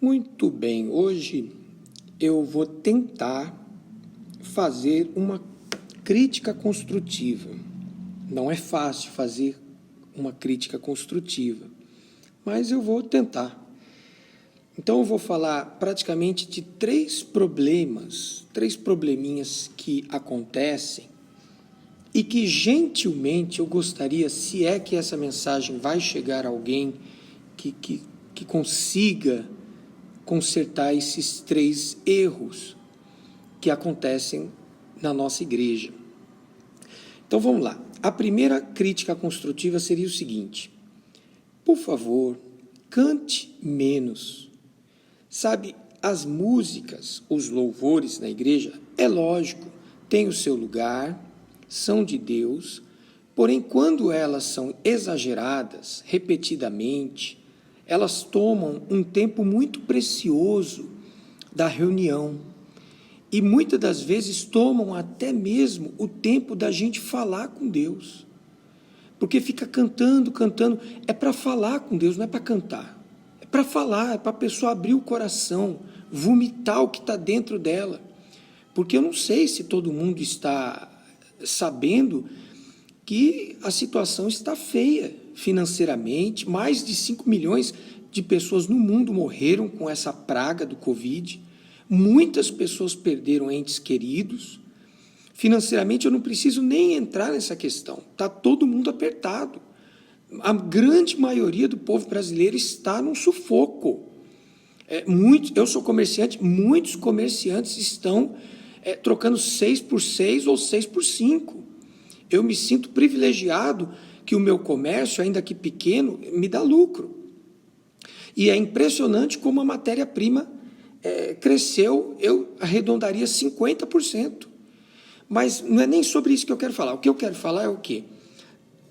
Muito bem, hoje eu vou tentar fazer uma crítica construtiva. Não é fácil fazer uma crítica construtiva, mas eu vou tentar. Então eu vou falar praticamente de três probleminhas que acontecem e que gentilmente eu gostaria, se é que essa mensagem vai chegar a alguém que consiga consertar esses três erros que acontecem na nossa igreja. Então vamos lá. A primeira crítica construtiva seria o seguinte: por favor, cante menos. Sabe, as músicas, os louvores na igreja, é lógico, tem o seu lugar, são de Deus, porém quando elas são exageradas, repetidamente, elas tomam um tempo muito precioso da reunião e muitas das vezes tomam até mesmo o tempo da gente falar com Deus, porque fica cantando, é para falar com Deus, não é para cantar, é para falar, é para a pessoa abrir o coração, vomitar o que está dentro dela, porque eu não sei se todo mundo está sabendo que a situação está feia financeiramente. Mais de 5 milhões de pessoas no mundo morreram com essa praga do Covid. Muitas pessoas perderam entes queridos. Financeiramente, eu não preciso nem entrar nessa questão. Está todo mundo apertado. A grande maioria do povo brasileiro está num sufoco. Eu sou comerciante, muitos comerciantes estão trocando 6 por 6 ou 6 por 5. Eu me sinto privilegiado que o meu comércio, ainda que pequeno, me dá lucro. E é impressionante como a matéria-prima cresceu, eu arredondaria 50%. Mas não é nem sobre isso que eu quero falar. O que eu quero falar é o quê?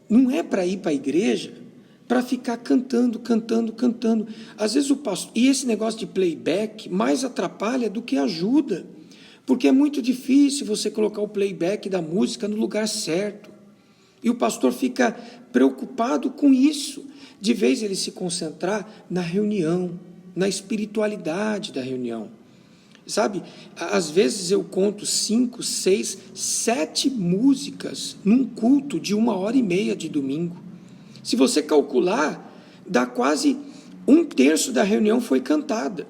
Não é para ir para a igreja para ficar cantando. Às vezes o pastor... E esse negócio de playback mais atrapalha do que ajuda. Porque é muito difícil você colocar o playback da música no lugar certo. E o pastor fica preocupado com isso, de vez ele se concentrar na reunião, na espiritualidade da reunião. Sabe, às vezes eu conto 5, 6, 7 músicas num culto de 1h30 de domingo. Se você calcular, dá quase 1/3 da reunião foi cantada,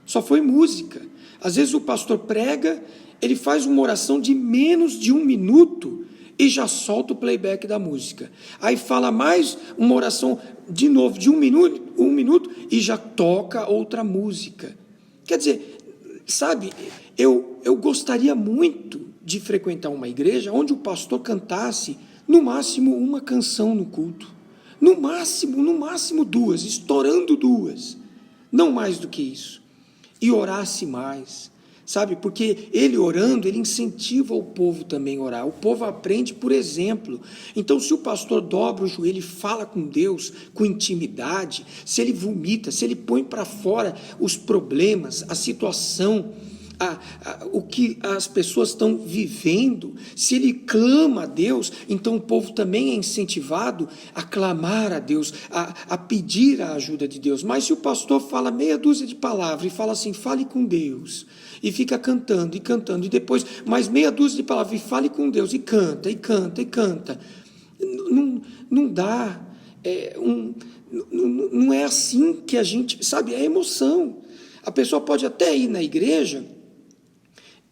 só foi música. Às vezes o pastor prega, ele faz uma oração de menos de 1 minuto e já solta o playback da música. Aí fala mais uma oração de novo de 1 minuto e já toca outra música. Quer dizer, sabe, eu gostaria muito de frequentar uma igreja onde o pastor cantasse no máximo uma canção no culto. No máximo 2, estourando 2. Não mais do que isso. E orasse mais, sabe? Porque ele orando, ele incentiva o povo também a orar. O povo aprende por exemplo. Então, se o pastor dobra o joelho e fala com Deus, com intimidade, se ele vomita, se ele põe para fora os problemas, a situação, o que as pessoas estão vivendo, se ele clama a Deus, então o povo também é incentivado a clamar a Deus, a pedir a ajuda de Deus. Mas se o pastor fala meia dúzia de palavras e fala assim, fale com Deus, e fica cantando, e depois mais meia dúzia de palavras, e fale com Deus, e canta, não dá, não é assim que a gente, sabe, é emoção. A pessoa pode até ir na igreja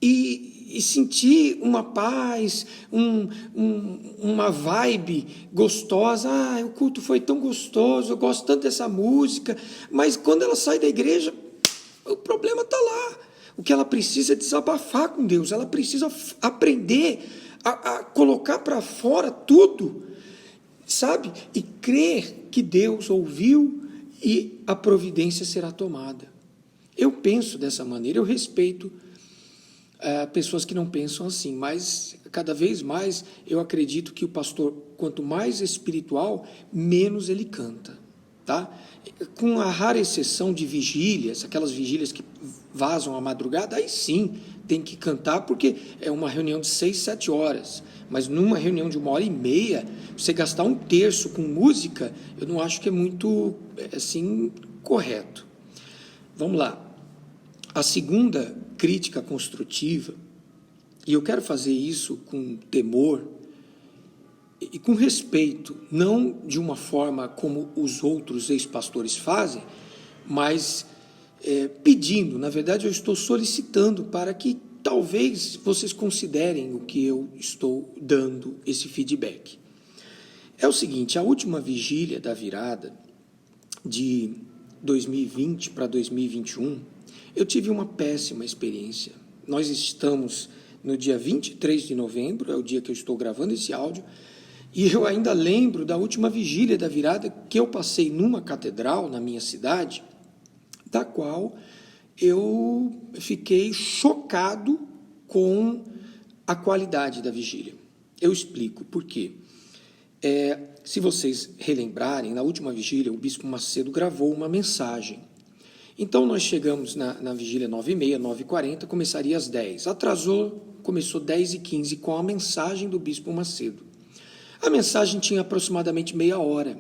e sentir uma paz, uma vibe gostosa. O culto foi tão gostoso, eu gosto tanto dessa música, mas quando ela sai da igreja, o problema está lá. O que ela precisa é desabafar com Deus, ela precisa aprender a colocar para fora tudo, sabe? E crer que Deus ouviu e a providência será tomada. Eu penso dessa maneira, eu respeito pessoas que não pensam assim, mas cada vez mais eu acredito que o pastor, quanto mais espiritual, menos ele canta, tá? Com a rara exceção de vigílias, aquelas vigílias que vazam à madrugada, aí sim tem que cantar, porque é uma reunião de 6, 7 horas, mas numa reunião de 1h30, você gastar 1/3 com música, eu não acho que é muito, assim, correto. vamos lá. A segunda crítica construtiva, e eu quero fazer isso com temor e com respeito, não de uma forma como os outros ex-pastores fazem, mas pedindo, na verdade eu estou solicitando para que talvez vocês considerem o que eu estou dando esse feedback. É o seguinte, a última vigília da virada de 2020 para 2021, eu tive uma péssima experiência. Nós estamos no dia 23 de novembro, é o dia que eu estou gravando esse áudio, e eu ainda lembro da última vigília da virada que eu passei numa catedral na minha cidade, da qual eu fiquei chocado com a qualidade da vigília. Eu explico por quê. Se vocês relembrarem, na última vigília, o Bispo Macedo gravou uma mensagem. Então, nós chegamos na vigília 9h30, 9h40, começaria às 10h. Atrasou, começou 10h15 com a mensagem do Bispo Macedo. A mensagem tinha aproximadamente meia hora.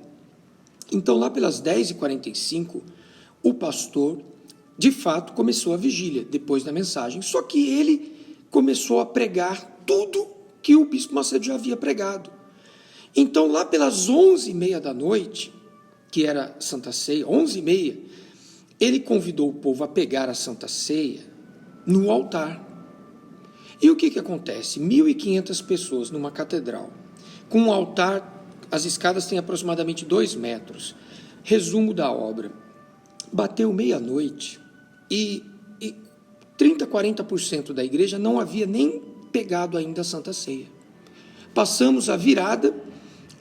Então, lá pelas 10h45, o pastor, de fato, começou a vigília, depois da mensagem. Só que ele começou a pregar tudo que o Bispo Macedo já havia pregado. Então, lá pelas 11h30 da noite, que era Santa Ceia, 11h30, ele convidou o povo a pegar a Santa Ceia no altar. E o que acontece? 1.500 pessoas numa catedral, com um altar, as escadas têm aproximadamente 2 metros. Resumo da obra. Bateu meia-noite e 30%, 40% da igreja não havia nem pegado ainda a Santa Ceia. Passamos a virada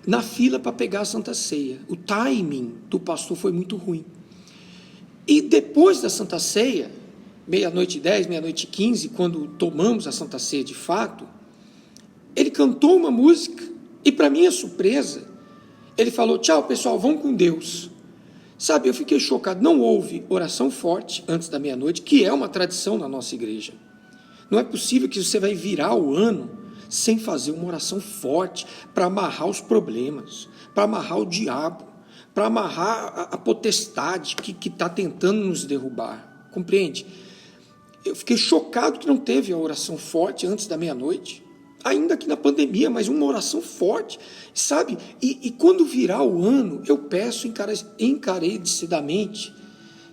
na fila para pegar a Santa Ceia. O timing do pastor foi muito ruim. E depois da Santa Ceia, meia-noite 10, meia-noite 15, quando tomamos a Santa Ceia de fato, ele cantou uma música e, para minha surpresa, ele falou: tchau, pessoal, vão com Deus. Sabe, eu fiquei chocado. Não houve oração forte antes da meia-noite, que é uma tradição na nossa igreja. Não é possível que você vai virar o ano sem fazer uma oração forte para amarrar os problemas, para amarrar o diabo, para amarrar a potestade que está tentando nos derrubar. Compreende? Eu fiquei chocado que não teve a oração forte antes da meia-noite, ainda que na pandemia, mas uma oração forte, sabe? E quando virar o ano, eu peço encarecidamente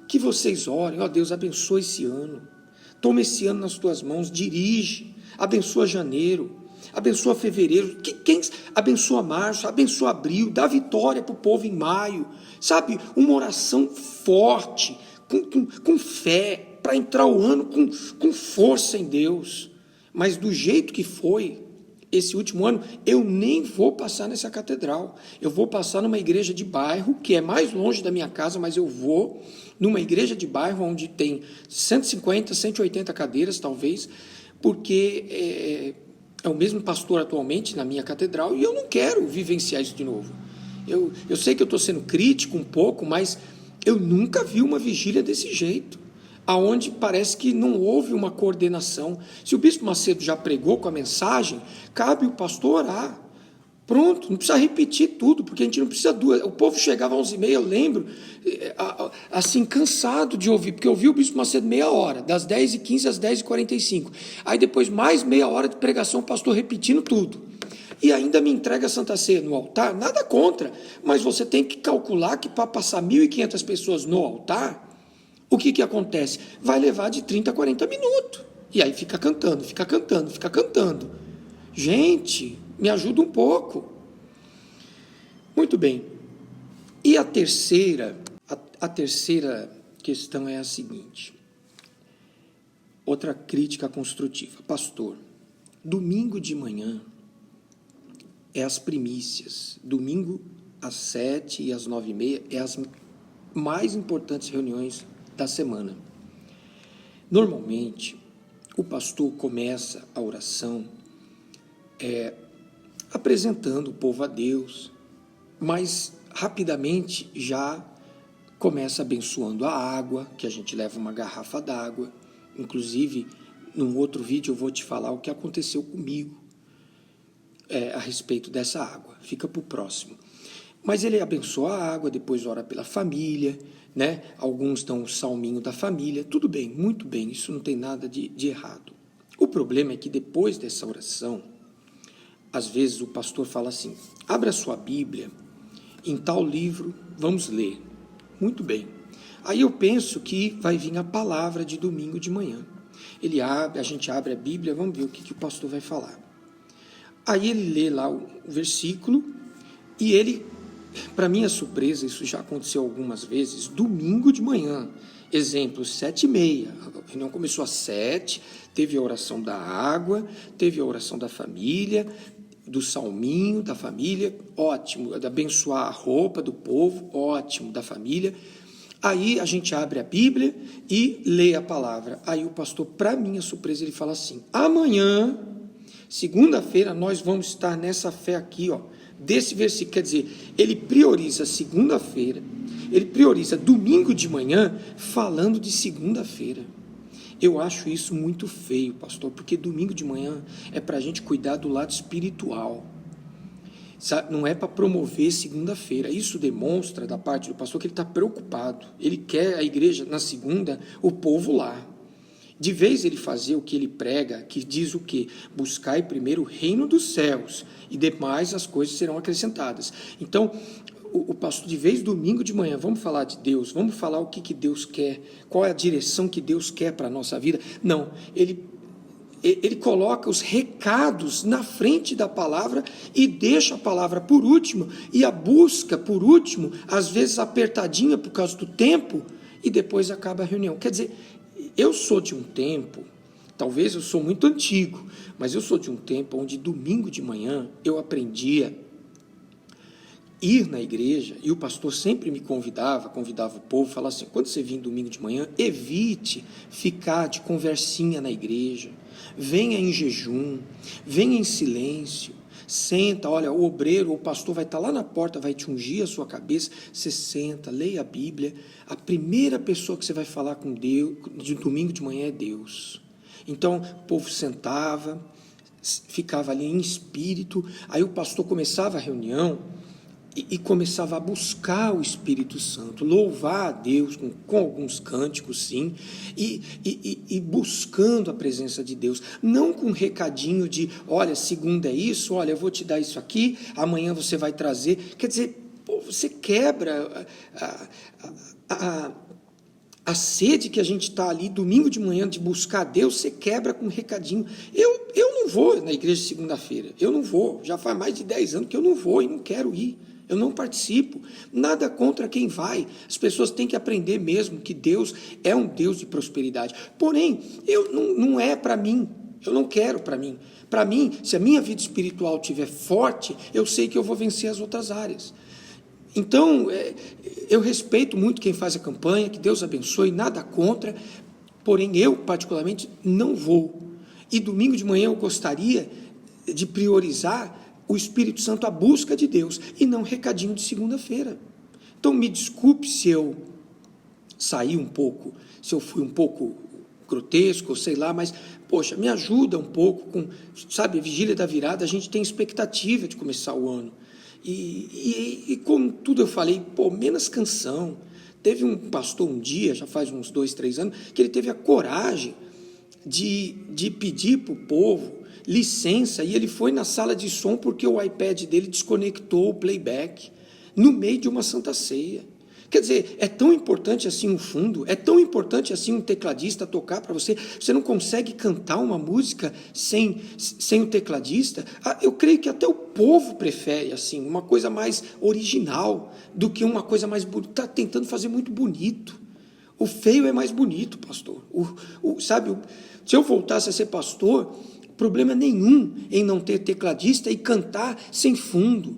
que vocês orem: ó Deus, abençoa esse ano, toma esse ano nas tuas mãos, dirige, abençoa janeiro, abençoa fevereiro, abençoa março, abençoa abril, dá vitória para o povo em maio, sabe? Uma oração forte, com fé, para entrar o ano com força em Deus. Mas do jeito que foi esse último ano, eu nem vou passar nessa catedral. Eu vou passar numa igreja de bairro, que é mais longe da minha casa, mas eu vou numa igreja de bairro onde tem 150, 180 cadeiras, talvez, porque é o mesmo pastor atualmente na minha catedral e eu não quero vivenciar isso de novo. Eu sei que eu estou sendo crítico um pouco, mas eu nunca vi uma vigília desse jeito, aonde parece que não houve uma coordenação. Se o Bispo Macedo já pregou com a mensagem, cabe o pastor orar. Pronto, não precisa repetir tudo, porque a gente não precisa duas. O povo chegava às 11h30, eu lembro, assim, cansado de ouvir, porque eu ouvi o Bispo Macedo meia hora, das 10h15 às 10h45. Aí depois mais meia hora de pregação, o pastor repetindo tudo. E ainda me entrega a Santa Ceia no altar, nada contra, mas você tem que calcular que para passar 1.500 pessoas no altar, o que acontece? Vai levar de 30 a 40 minutos. E aí fica cantando, fica cantando, fica cantando. Gente, me ajuda um pouco. Muito bem. E a terceira questão é a seguinte. Outra crítica construtiva. Pastor, domingo de manhã é as primícias. Domingo às 7h e às 9h30 é as mais importantes reuniões da semana. Normalmente, o pastor começa a oração apresentando o povo a Deus, mas rapidamente já começa abençoando a água, que a gente leva uma garrafa d'água. Inclusive, num outro vídeo eu vou te falar o que aconteceu comigo a respeito dessa água. Fica para o próximo. Mas ele abençoa a água, depois ora pela família, né? Alguns dão o salminho da família, tudo bem, muito bem, isso não tem nada de errado. O problema é que depois dessa oração, às vezes o pastor fala assim, abra sua Bíblia em tal livro, vamos ler. Muito bem. Aí eu penso que vai vir a palavra de domingo de manhã. A gente abre a Bíblia, vamos ver o que o pastor vai falar. Aí ele lê lá o versículo e ele, para minha surpresa, isso já aconteceu algumas vezes, domingo de manhã, exemplo, 7h30, a reunião começou às 7h, teve a oração da água, teve a oração da família, do salminho da família, ótimo, de abençoar a roupa do povo, ótimo, da família. Aí a gente abre a Bíblia e lê a palavra. Aí o pastor, para minha surpresa, ele fala assim, amanhã, segunda-feira, nós vamos estar nessa fé aqui, ó, desse versículo, quer dizer, ele prioriza segunda-feira, ele prioriza domingo de manhã, falando de segunda-feira. Eu acho isso muito feio, pastor, porque domingo de manhã é para a gente cuidar do lado espiritual. Não é para promover segunda-feira. Isso demonstra da parte do pastor que ele está preocupado. Ele quer a igreja na segunda, o povo lá. De vez ele fazer o que ele prega, que diz o quê? Buscai primeiro o reino dos céus e demais as coisas serão acrescentadas. Então, o pastor, de vez domingo de manhã, vamos falar de Deus, vamos falar o que Deus quer, qual é a direção que Deus quer para a nossa vida. Não, ele coloca os recados na frente da palavra e deixa a palavra por último, e a busca por último, às vezes apertadinha por causa do tempo, e depois acaba a reunião. Quer dizer, eu sou de um tempo, talvez eu sou muito antigo, mas eu sou de um tempo onde domingo de manhã eu aprendia ir na igreja, e o pastor sempre me convidava o povo, falava assim, quando você vir domingo de manhã, evite ficar de conversinha na igreja, venha em jejum, venha em silêncio, senta, olha, o obreiro, o pastor vai estar lá na porta, vai te ungir a sua cabeça, você senta, leia a Bíblia, a primeira pessoa que você vai falar com Deus, de domingo de manhã é Deus. Então, o povo sentava, ficava ali em espírito, aí o pastor começava a reunião, e começava a buscar o Espírito Santo, louvar a Deus com alguns cânticos, sim, e buscando a presença de Deus, não com um recadinho de, olha, segunda é isso, olha, eu vou te dar isso aqui, amanhã você vai trazer, quer dizer, pô, você quebra a sede que a gente está ali, domingo de manhã, de buscar a Deus, você quebra com um recadinho. Eu não vou na igreja segunda-feira, eu não vou, já faz mais de 10 anos que eu não vou e não quero ir. Eu não participo, nada contra quem vai, as pessoas têm que aprender mesmo que Deus é um Deus de prosperidade, porém, não é para mim, eu não quero para mim, se a minha vida espiritual estiver forte, eu sei que eu vou vencer as outras áreas. Então, eu respeito muito quem faz a campanha, que Deus abençoe, nada contra, porém eu particularmente não vou, e domingo de manhã eu gostaria de priorizar o Espírito Santo, a busca de Deus, e não recadinho de segunda-feira. Então, me desculpe se eu saí um pouco, se eu fui um pouco grotesco, sei lá, mas, poxa, me ajuda um pouco com, sabe, a vigília da virada, a gente tem expectativa de começar o ano. E como tudo eu falei, pô, menos canção. Teve um pastor um dia, já faz uns 2, 3 anos, que ele teve a coragem de pedir para o povo licença, e ele foi na sala de som porque o iPad dele desconectou o playback no meio de uma santa ceia. Quer dizer, é tão importante assim um fundo, é tão importante assim um tecladista tocar para você, você não consegue cantar uma música sem o tecladista? Eu creio que até o povo prefere assim, uma coisa mais original do que uma coisa mais bonita, está tentando fazer muito bonito. O feio é mais bonito, pastor. Sabe, se eu voltasse a ser pastor, problema nenhum em não ter tecladista e cantar sem fundo.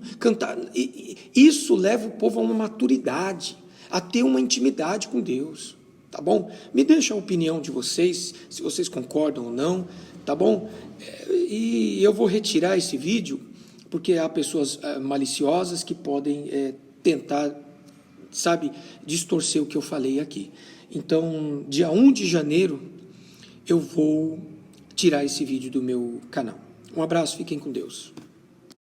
Isso leva o povo a uma maturidade, a ter uma intimidade com Deus. Tá bom? Me deixa a opinião de vocês, se vocês concordam ou não, tá bom? E eu vou retirar esse vídeo, porque há pessoas maliciosas que podem tentar, sabe, distorcer o que eu falei aqui. Então, dia 1 de janeiro, eu vou tirar esse vídeo do meu canal. Um abraço, fiquem com Deus.